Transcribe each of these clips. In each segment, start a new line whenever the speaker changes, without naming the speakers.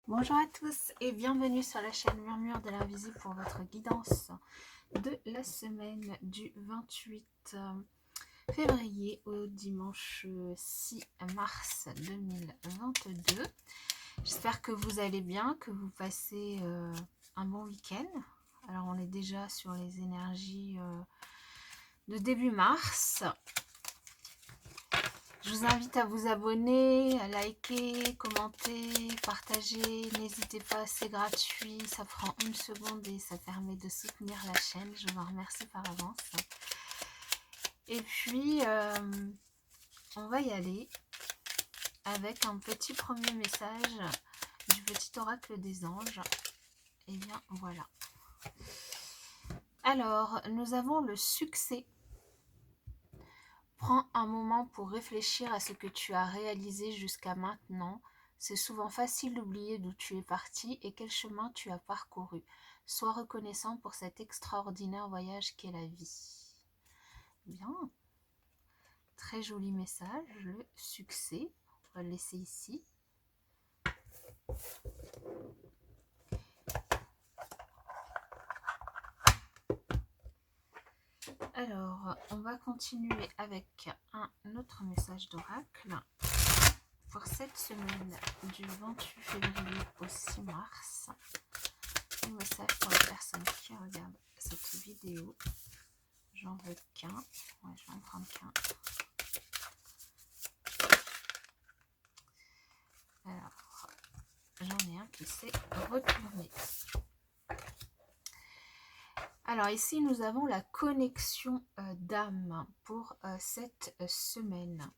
Bonjour à tous et bienvenue sur la chaîne Murmure de l'Invisible pour votre guidance de la semaine du 28 février au dimanche 6 mars 2022. J'espère que vous allez bien, que vous passez un bon week-end. Alors on est déjà sur les énergies de début mars. Je vous invite à vous abonner, à liker, commenter, partager. N'hésitez pas, c'est gratuit. Ça prend 1 seconde et ça permet de soutenir la chaîne. Je vous en remercie par avance. Et puis, on va y aller avec un petit premier message du petit oracle des anges. Et bien, voilà. Alors, nous avons le succès. Prends un moment pour réfléchir à ce que tu as réalisé jusqu'à maintenant. C'est souvent facile d'oublier d'où tu es parti et quel chemin tu as parcouru. Sois reconnaissant pour cet extraordinaire voyage qu'est la vie. Bien, très joli message, le succès. On va le laisser ici. Alors, on va continuer avec un autre message d'oracle pour cette semaine du 28 février au 6 mars. Un message pour les personnes qui regardent cette vidéo. J'en veux qu'un. Ouais, je vais en prendre qu'un. Alors, j'en ai un qui s'est retourné. Alors ici, nous avons la connexion d'âme pour cette semaine.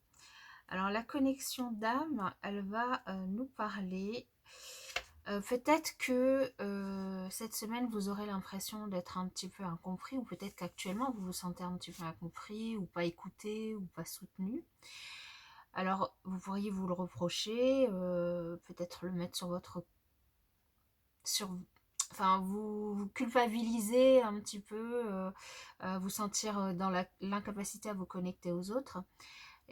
Alors la connexion d'âme, elle va nous parler. Peut-être que cette semaine, vous aurez l'impression d'être un petit peu incompris, ou peut-être qu'actuellement, vous vous sentez un petit peu incompris, ou pas écouté, ou pas soutenu. Alors, vous pourriez vous le reprocher, peut-être le mettre sur votre... Enfin, vous culpabiliser un petit peu, vous sentir dans l'incapacité à vous connecter aux autres.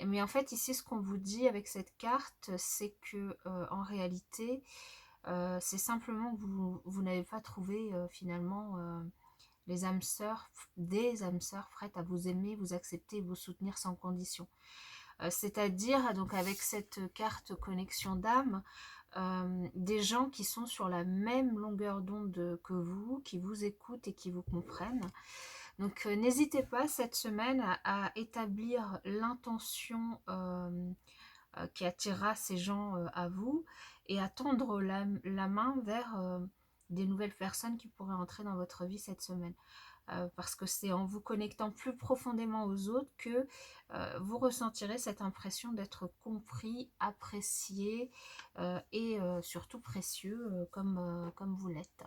Mais en fait, ici, ce qu'on vous dit avec cette carte, c'est que en réalité, c'est simplement que vous n'avez pas trouvé finalement les âmes sœurs, des âmes sœurs prêtes à vous aimer, vous accepter, vous soutenir sans condition. C'est-à-dire, donc avec cette carte connexion d'âme, des gens qui sont sur la même longueur d'onde que vous, qui vous écoutent et qui vous comprennent. Donc n'hésitez pas cette semaine à établir l'intention qui attirera ces gens à vous et à tendre la main vers des nouvelles personnes qui pourraient entrer dans votre vie cette semaine. Parce que c'est en vous connectant plus profondément aux autres que vous ressentirez cette impression d'être compris, apprécié et surtout précieux comme vous l'êtes.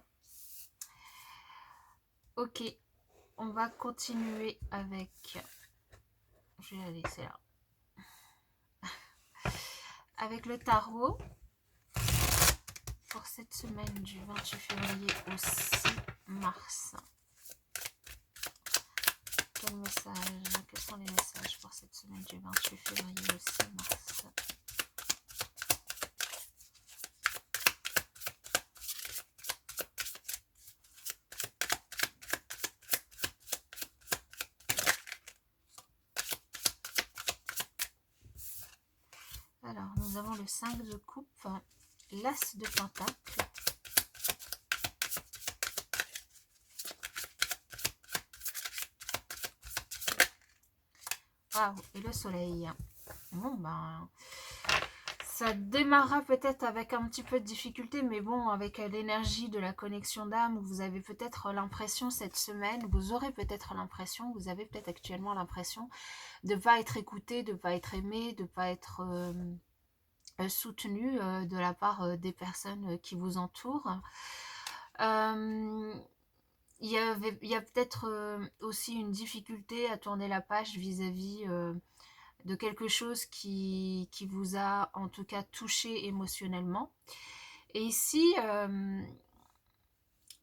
Ok, on va continuer avec... Je vais la laisser là. Avec le tarot pour cette semaine du 28 février au 6 mars. Quels sont les messages pour cette semaine du 28 février au 6 mars? Alors, nous avons le 5 de coupe, l'as de pentacle, waouh, et le soleil. Bon, ben, ça démarrera peut-être avec un petit peu de difficulté, mais bon, avec l'énergie de la connexion d'âme, vous avez peut-être l'impression cette semaine, vous aurez peut-être l'impression, vous avez peut-être actuellement l'impression de ne pas être écouté, de ne pas être aimé, de ne pas être soutenu de la part des personnes qui vous entourent. Il y a peut-être aussi une difficulté à tourner la page vis-à-vis de quelque chose qui vous a en tout cas touché émotionnellement. Et ici,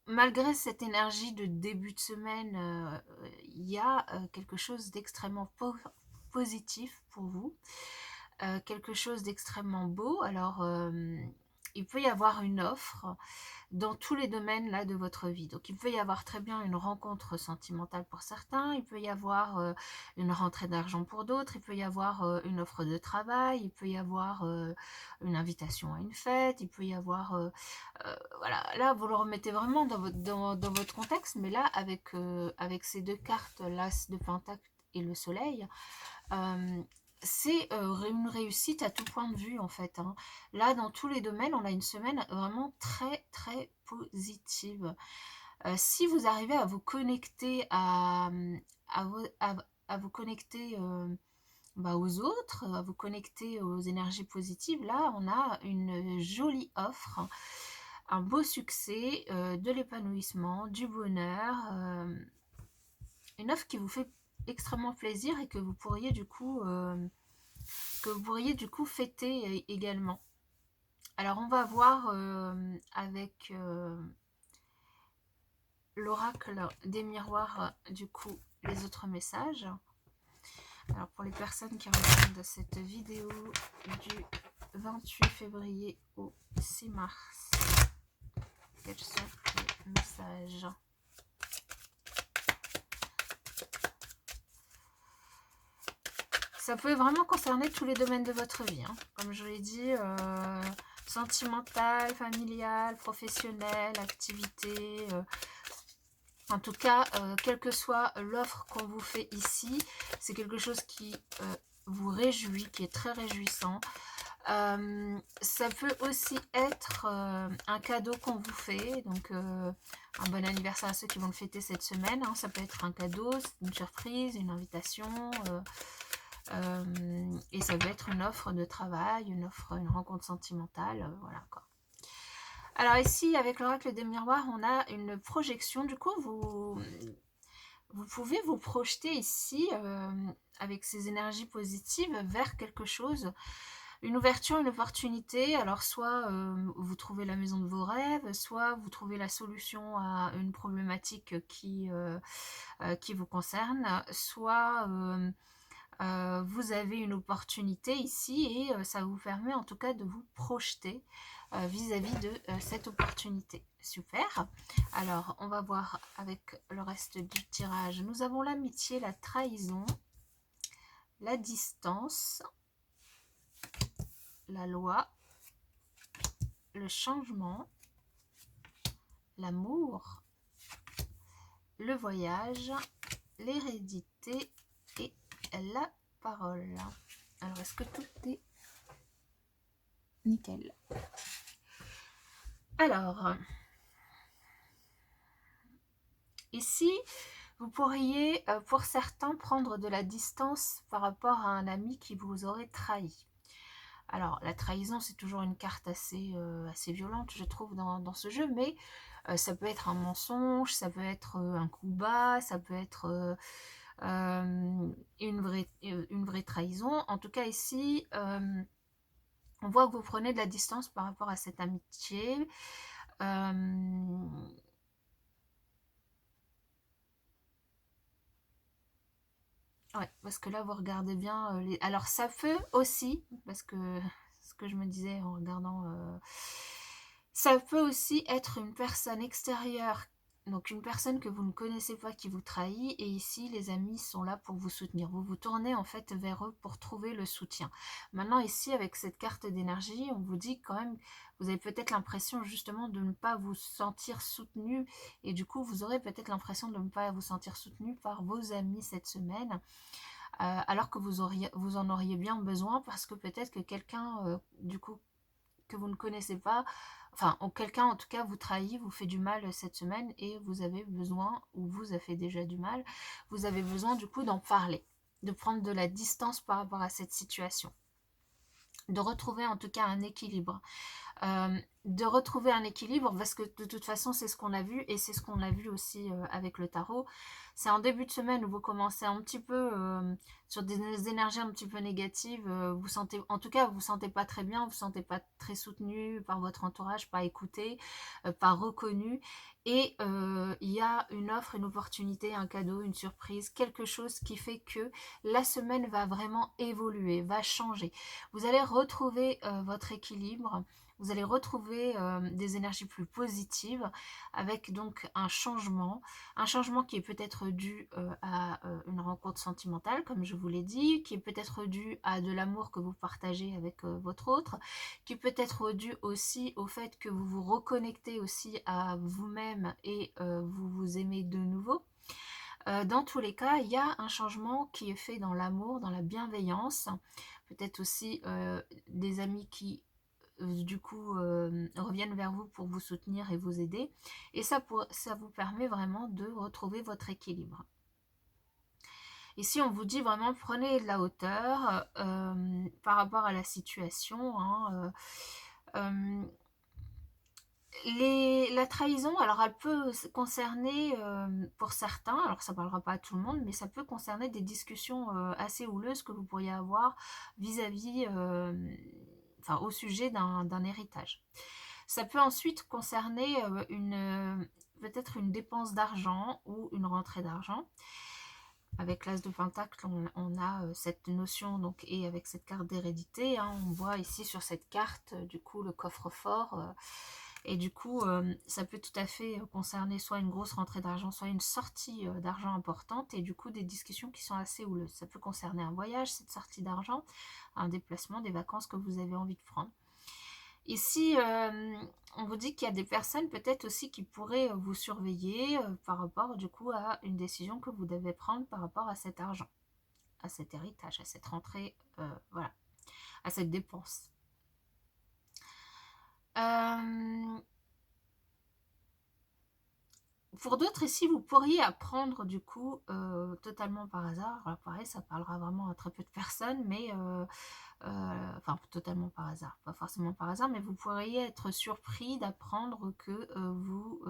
malgré cette énergie de début de semaine, il y a quelque chose d'extrêmement positif pour vous, quelque chose d'extrêmement beau. Alors, il peut y avoir une offre dans tous les domaines là de votre vie. Donc il peut y avoir très bien une rencontre sentimentale pour certains, il peut y avoir une rentrée d'argent pour d'autres, il peut y avoir une offre de travail, il peut y avoir une invitation à une fête, il peut y avoir voilà, là vous le remettez vraiment dans votre contexte, mais là avec ces deux cartes, l'As de Pentacle et le Soleil, euh, c'est une réussite à tout point de vue en fait, hein. Là, dans tous les domaines, on a une semaine vraiment très très positive. Si vous arrivez à vous connecter à, à vous connecter aux autres, à vous connecter aux énergies positives, là, on a une jolie offre, un beau succès, de l'épanouissement, du bonheur, une offre qui vous fait extrêmement plaisir et que vous pourriez du coup fêter également. Alors on va voir avec l'oracle des miroirs du coup les autres messages. Alors pour les personnes qui regardent cette vidéo du 28 février au 6 mars, quels sont les messages? Ça peut vraiment concerner tous les domaines de votre vie, hein. Comme je l'ai dit, sentimental, familial, professionnel, activité. En tout cas, quelle que soit l'offre qu'on vous fait ici, c'est quelque chose qui vous réjouit, qui est très réjouissant. Ça peut aussi être un cadeau qu'on vous fait, donc un bon anniversaire à ceux qui vont le fêter cette semaine, hein. Ça peut être un cadeau, une surprise, une invitation, et ça peut être une offre de travail, une rencontre sentimentale, voilà quoi. Alors ici, avec l'oracle des miroirs, on a une projection. Du coup, vous pouvez vous projeter ici, avec ces énergies positives, vers quelque chose, une ouverture, une opportunité. Alors soit vous trouvez la maison de vos rêves, soit vous trouvez la solution à une problématique qui vous concerne, soit vous avez une opportunité ici et ça vous permet en tout cas de vous projeter vis-à-vis de cette opportunité. Super. Alors, on va voir avec le reste du tirage. Nous avons l'amitié, la trahison, la distance, la loi, le changement, l'amour, le voyage, l'hérédité et la parole. Alors, est-ce que tout est nickel? Alors, ici, vous pourriez, pour certains, prendre de la distance par rapport à un ami qui vous aurait trahi. Alors, la trahison, c'est toujours une carte assez violente, je trouve, dans ce jeu, mais ça peut être un mensonge, ça peut être un coup bas, ça peut être une vraie trahison. En tout cas, ici, on voit que vous prenez de la distance par rapport à cette amitié. Ouais, parce que là, vous regardez bien. Alors, ça peut aussi, parce que ce que je me disais en regardant, ça peut aussi être une personne extérieure, donc une personne que vous ne connaissez pas qui vous trahit. Et ici, les amis sont là pour vous soutenir. Vous vous tournez en fait vers eux pour trouver le soutien. Maintenant, ici, avec cette carte d'énergie, on vous dit quand même, vous avez peut-être l'impression justement de ne pas vous sentir soutenu. Et du coup, vous aurez peut-être l'impression de ne pas vous sentir soutenu par vos amis cette semaine. Alors que vous en auriez bien besoin, parce que peut-être que quelqu'un, du coup, que vous ne connaissez pas, enfin, quelqu'un en tout cas vous trahit, vous fait du mal cette semaine et vous avez besoin, ou vous a fait déjà du mal, vous avez besoin du coup d'en parler, de prendre de la distance par rapport à cette situation, de retrouver en tout cas un équilibre. De retrouver un équilibre, parce que de toute façon c'est ce qu'on a vu, et c'est ce qu'on a vu aussi avec le tarot. C'est en début de semaine où vous commencez un petit peu sur des énergies un petit peu négatives, vous sentez, en tout cas vous sentez pas très bien, vous sentez pas très soutenu par votre entourage, pas écouté, pas reconnu, et il y a une offre, une opportunité, un cadeau, une surprise, quelque chose qui fait que la semaine va vraiment évoluer, va changer. Vous allez retrouver votre équilibre, vous allez retrouver des énergies plus positives avec donc un changement qui est peut-être dû à une rencontre sentimentale, comme je vous l'ai dit, qui est peut-être dû à de l'amour que vous partagez avec votre autre, qui peut être dû aussi au fait que vous vous reconnectez aussi à vous-même et vous vous aimez de nouveau. Dans tous les cas, il y a un changement qui est fait dans l'amour, dans la bienveillance, peut-être aussi des amis qui du coup reviennent vers vous pour vous soutenir et vous aider, et ça vous permet vraiment de retrouver votre équilibre. Ici, on vous dit vraiment prenez de la hauteur par rapport à la situation, hein, la trahison, alors elle peut concerner pour certains, alors ça ne parlera pas à tout le monde, mais ça peut concerner des discussions assez houleuses que vous pourriez avoir vis-à-vis, enfin au sujet d'un héritage. Ça peut ensuite concerner peut-être une dépense d'argent ou une rentrée d'argent. Avec l'As de Pentacle, on a cette notion, donc, et avec cette carte d'hérédité, hein, on voit ici sur cette carte, du coup, le coffre-fort. Et du coup, ça peut tout à fait concerner soit une grosse rentrée d'argent, soit une sortie d'argent importante, et du coup, des discussions qui sont assez houleuses. Ça peut concerner un voyage, cette sortie d'argent, un déplacement, des vacances que vous avez envie de prendre. Ici, on vous dit qu'il y a des personnes peut-être aussi qui pourraient vous surveiller par rapport du coup à une décision que vous devez prendre par rapport à cet argent, à cet héritage, à cette rentrée, voilà, à cette dépense. Pour d'autres ici, vous pourriez apprendre du coup totalement par hasard. Alors pareil, ça parlera vraiment à très peu de personnes, mais enfin totalement par hasard, pas forcément par hasard, mais vous pourriez être surpris d'apprendre que vous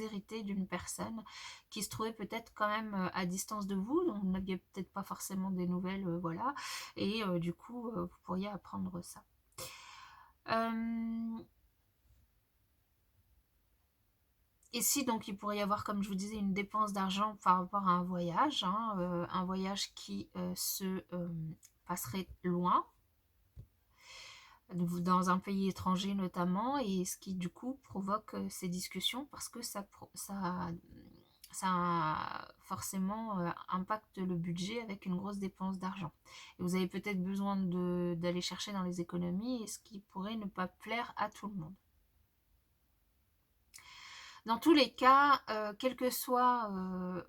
héritez d'une personne qui se trouvait peut-être quand même à distance de vous, donc vous n'aviez peut-être pas forcément des nouvelles, voilà, et du coup vous pourriez apprendre ça. Ici, donc, il pourrait y avoir, comme je vous disais, une dépense d'argent par rapport à un voyage qui se passerait loin, dans un pays étranger notamment, et ce qui, du coup, provoque ces discussions parce que ça forcément impacte le budget avec une grosse dépense d'argent. Et vous avez peut-être besoin d'aller chercher dans les économies, et ce qui pourrait ne pas plaire à tout le monde. Dans tous les cas, quelles que soient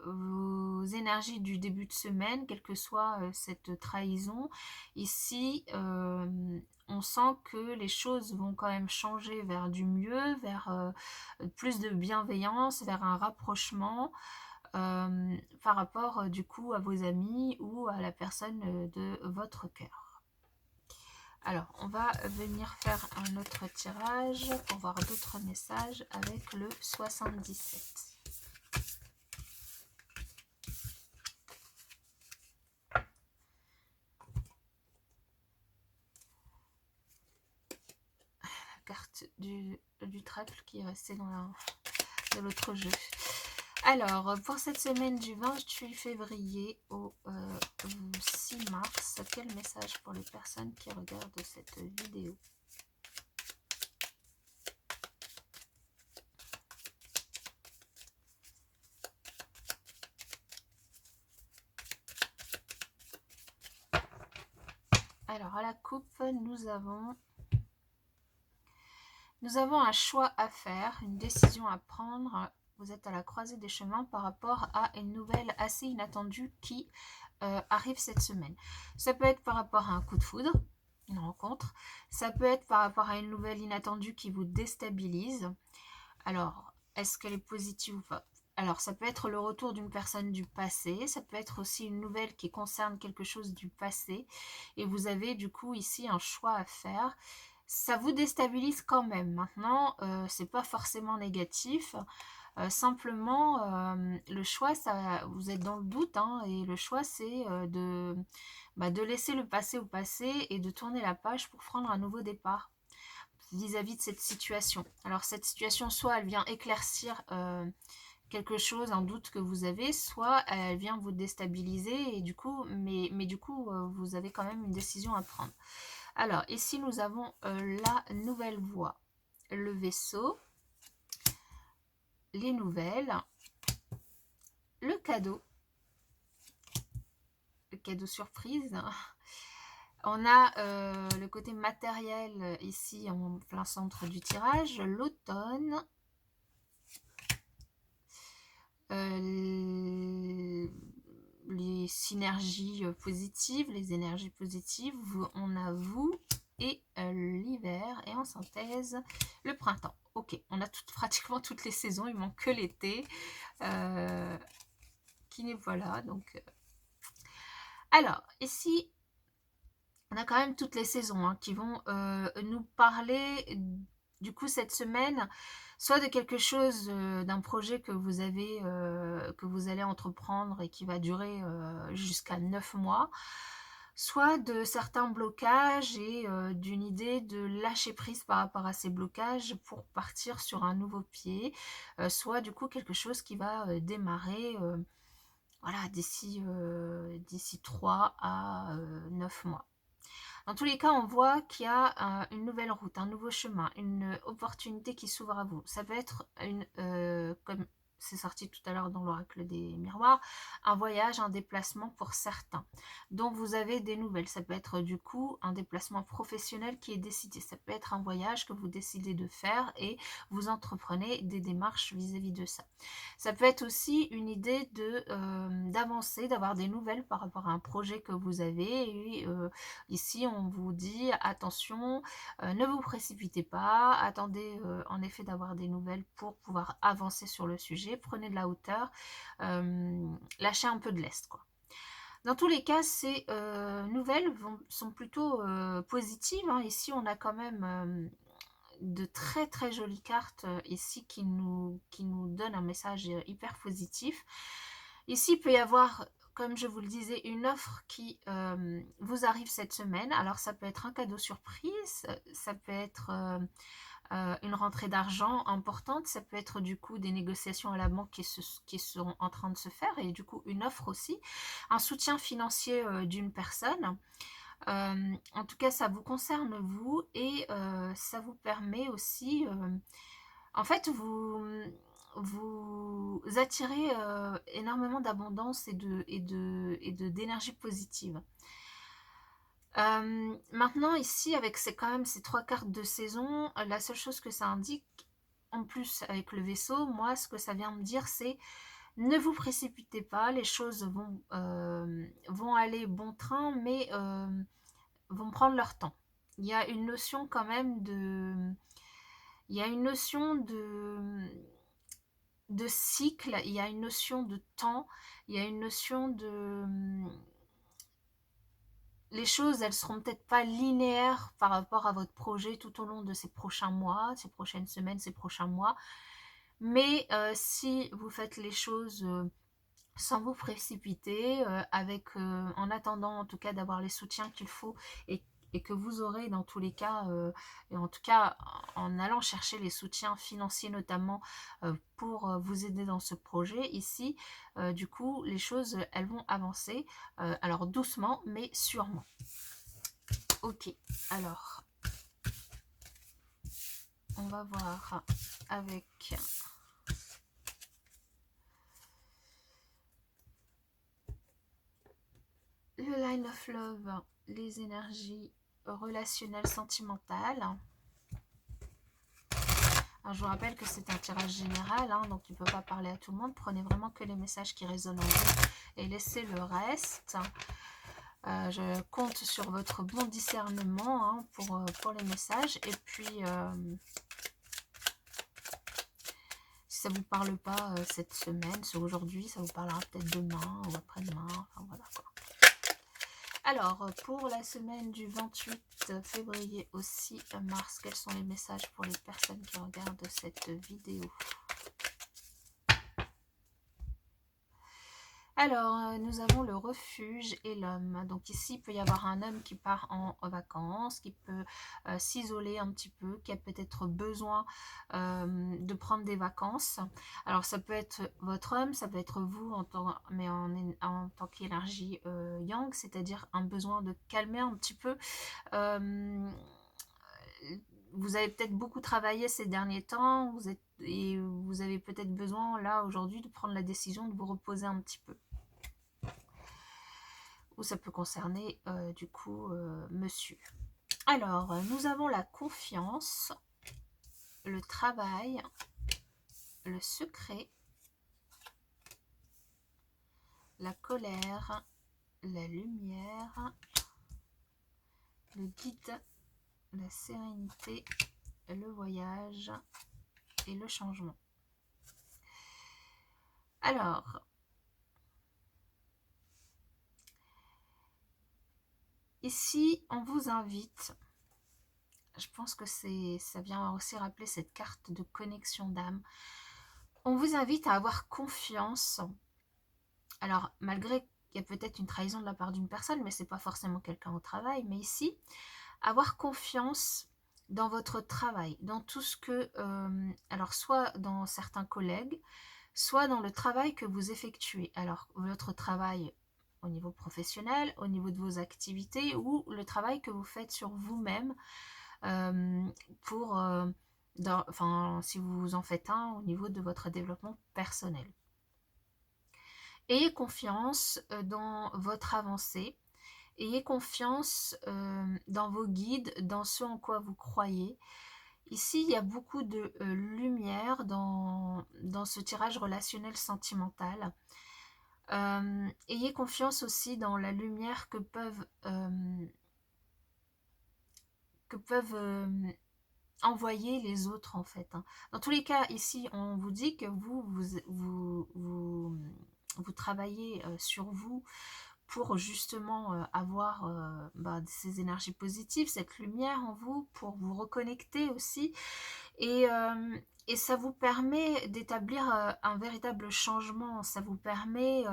vos énergies du début de semaine, quelle que soit cette trahison, ici, on sent que les choses vont quand même changer vers du mieux, vers plus de bienveillance, vers un rapprochement par rapport du coup à vos amis ou à la personne de votre cœur. Alors, on va venir faire un autre tirage pour voir d'autres messages avec le 77. La carte du trèfle qui est restée dans l'autre jeu. Alors, pour cette semaine du 28 février au 6 mars, quel message pour les personnes qui regardent cette vidéo ? Alors, à la coupe, nous avons un choix à faire, une décision à prendre. Vous êtes à la croisée des chemins par rapport à une nouvelle assez inattendue qui arrive cette semaine. Ça peut être par rapport à un coup de foudre, une rencontre. Ça peut être par rapport à une nouvelle inattendue qui vous déstabilise. Alors, est-ce qu'elle est positive ou pas ? Alors, ça peut être le retour d'une personne du passé, ça peut être aussi une nouvelle qui concerne quelque chose du passé, et vous avez du coup ici un choix à faire. Ça vous déstabilise quand même. Maintenant, c'est pas forcément négatif. Simplement, le choix, vous êtes dans le doute, hein, et le choix, c'est de laisser le passé au passé et de tourner la page pour prendre un nouveau départ vis-à-vis de cette situation. Alors cette situation, soit elle vient éclaircir quelque chose, un doute que vous avez, soit elle vient vous déstabiliser, et du coup, mais du coup, vous avez quand même une décision à prendre. Alors ici, nous avons la nouvelle voie. le vaisseau, les nouvelles, le cadeau surprise. On a le côté matériel ici en plein centre du tirage, l'automne, les synergies positives, les énergies positives, on a vous et l'hiver, et en synthèse, le printemps. Ok, on a pratiquement toutes les saisons, il manque que l'été, qui n'est voilà, donc... Alors, ici, on a quand même toutes les saisons qui vont nous parler, du coup, cette semaine, soit de quelque chose, d'un projet que vous avez, que vous allez entreprendre et qui va durer jusqu'à 9 mois, soit de certains blocages et d'une idée de lâcher prise par rapport à ces blocages pour partir sur un nouveau pied, soit du coup quelque chose qui va démarrer voilà, d'ici 3 à 9 mois. Dans tous les cas, on voit qu'il y a une nouvelle route, un nouveau chemin, une opportunité qui s'ouvre à vous. Ça peut être, comme c'est sorti tout à l'heure dans l'oracle des miroirs, un voyage, un déplacement pour certains, dont vous avez des nouvelles. Ça peut être du coup un déplacement professionnel qui est décidé. Ça peut être un voyage que vous décidez de faire et vous entreprenez des démarches vis-à-vis de ça. Ça peut être aussi une idée d'avancer, d'avoir des nouvelles par rapport à un projet que vous avez. Et ici, on vous dit attention, ne vous précipitez pas, attendez en effet d'avoir des nouvelles pour pouvoir avancer sur le sujet. Prenez de la hauteur, lâchez un peu de lest, quoi. Dans tous les cas, ces nouvelles sont plutôt positives. Ici, on a quand même de très très jolies cartes ici qui nous donnent un message hyper positif. Ici, il peut y avoir, comme je vous le disais, une offre qui vous arrive cette semaine. Alors, ça peut être un cadeau surprise, ça peut être une rentrée d'argent importante, ça peut être du coup des négociations à la banque qui sont en train de se faire et du coup une offre aussi, un soutien financier d'une personne. En tout cas, ça vous concerne vous et ça vous permet aussi, en fait, vous attirez énormément d'abondance d'énergie positive. Maintenant, ici, avec quand même ces 3 cartes de saison, la seule chose que ça indique, en plus avec le vaisseau, moi, ce que ça vient me dire, c'est ne vous précipitez pas, les choses vont aller bon train, mais vont prendre leur temps. Il y a une notion quand même il y a une notion de cycle, il y a une notion de temps, il y a une notion les choses, elles seront peut-être pas linéaires par rapport à votre projet tout au long de ces prochains mois, ces prochaines semaines, ces prochains mois. Mais si vous faites les choses sans vous précipiter, en attendant en tout cas d'avoir les soutiens qu'il faut et que vous aurez dans tous les cas, et en tout cas en allant chercher les soutiens financiers notamment pour vous aider dans ce projet ici, du coup les choses elles vont avancer, alors doucement mais sûrement. Ok, alors on va voir avec le Line of Love, les énergies relationnelles sentimentales. Alors, je vous rappelle que c'est un tirage général, donc il ne peut pas parler à tout le monde. Prenez vraiment que les messages qui résonnent en vous et laissez le reste. Je compte sur votre bon discernement pour les messages. Et puis, si ça ne vous parle pas cette semaine, c'est aujourd'hui, ça vous parlera peut-être demain ou après-demain. Enfin, voilà quoi. Alors, pour la semaine du 28 février au 6 mars, quels sont les messages pour les personnes qui regardent cette vidéo? Alors, nous avons le refuge et l'homme. Donc ici, il peut y avoir un homme qui part en vacances, qui peut s'isoler un petit peu, qui a peut-être besoin de prendre des vacances. Alors, ça peut être votre homme, ça peut être vous, mais en tant qu'énergie yang, c'est-à-dire un besoin de calmer un petit peu vous avez peut-être beaucoup travaillé ces derniers temps, et vous avez peut-être besoin, là, aujourd'hui, de prendre la décision de vous reposer un petit peu. Ou ça peut concerner, du coup, monsieur. Alors, nous avons la confiance, le travail, le secret, la colère, la lumière, le guide, la sérénité, le voyage et le changement. Alors, ici, on vous invite, je pense que ça vient aussi rappeler cette carte de connexion d'âme, on vous invite à avoir confiance. Alors, malgré qu'il y a peut-être une trahison de la part d'une personne, mais ce n'est pas forcément quelqu'un au travail, mais ici, avoir confiance dans votre travail, dans tout ce que, alors soit dans certains collègues, soit dans le travail que vous effectuez. Alors, votre travail au niveau professionnel, au niveau de vos activités, ou le travail que vous faites sur vous-même, pour, enfin, si vous en faites un au niveau de votre développement personnel. Ayez confiance dans votre avancée. Ayez confiance dans vos guides, dans ce en quoi vous croyez. Ici, il y a beaucoup de lumière dans ce tirage relationnel sentimental. Ayez confiance aussi dans la lumière que peuvent envoyer les autres, en fait. Dans tous les cas, ici, on vous dit que vous travaillez sur vous pour justement avoir ces énergies positives, cette lumière en vous, pour vous reconnecter aussi. Et, et ça vous permet d'établir un véritable changement, ça vous permet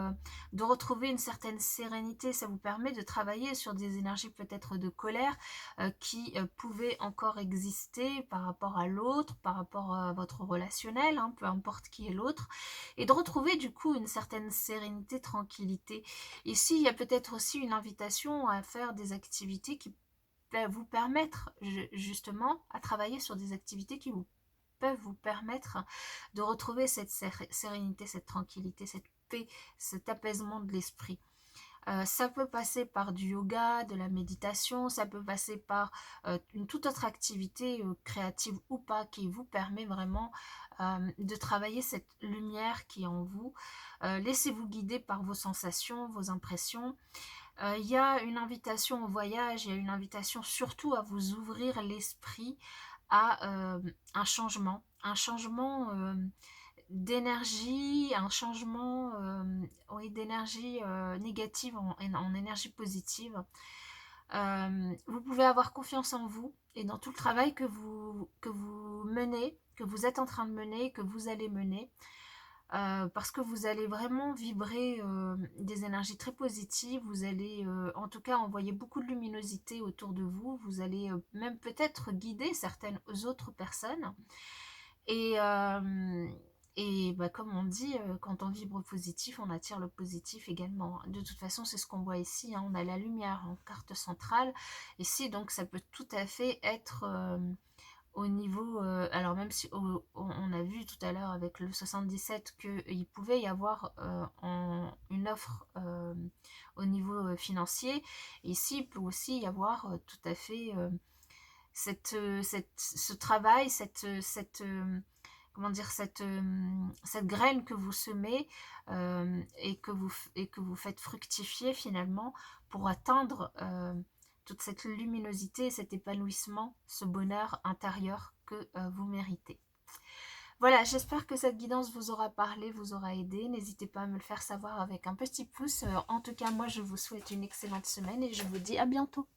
de retrouver une certaine sérénité, ça vous permet de travailler sur des énergies peut-être de colère qui pouvaient encore exister par rapport à l'autre, par rapport à votre relationnel, hein, peu importe qui est l'autre, et de retrouver du coup une certaine sérénité, tranquillité. Ici, il y a peut-être aussi une invitation à faire des activités qui peuvent vous permettre justement à travailler sur des activités qui peuvent vous permettre de retrouver cette sérénité, cette tranquillité, cette paix, cet apaisement de l'esprit. Ça peut passer par du yoga, de la méditation, ça peut passer par une toute autre activité créative ou pas qui vous permet vraiment de travailler cette lumière qui est en vous. Laissez-vous guider par vos sensations, vos impressions. Il y a une invitation au voyage, il y a une invitation surtout à vous ouvrir l'esprit à un changement d'énergie, un changement oui, d'énergie négative en énergie positive. Vous pouvez avoir confiance en vous et dans tout le travail que vous menez, que vous êtes en train de mener, que vous allez mener. Parce que vous allez vraiment vibrer des énergies très positives, vous allez en tout cas envoyer beaucoup de luminosité autour de vous, vous allez même peut-être guider certaines autres personnes. Et, comme on dit, quand on vibre positif, on attire le positif également. De toute façon, c'est ce qu'on voit ici, hein, on a la lumière en carte centrale, ici donc ça peut tout à fait être... au niveau, alors même si on a vu tout à l'heure avec le 77 qu'il pouvait y avoir une offre au niveau financier, ici il peut aussi y avoir tout à fait ce travail, comment dire, cette graine que vous semez et que vous faites fructifier finalement pour atteindre toute cette luminosité, cet épanouissement, ce bonheur intérieur que vous méritez. Voilà, j'espère que cette guidance vous aura parlé, vous aura aidé. N'hésitez pas à me le faire savoir avec un petit pouce. En tout cas, moi, je vous souhaite une excellente semaine et je vous dis à bientôt.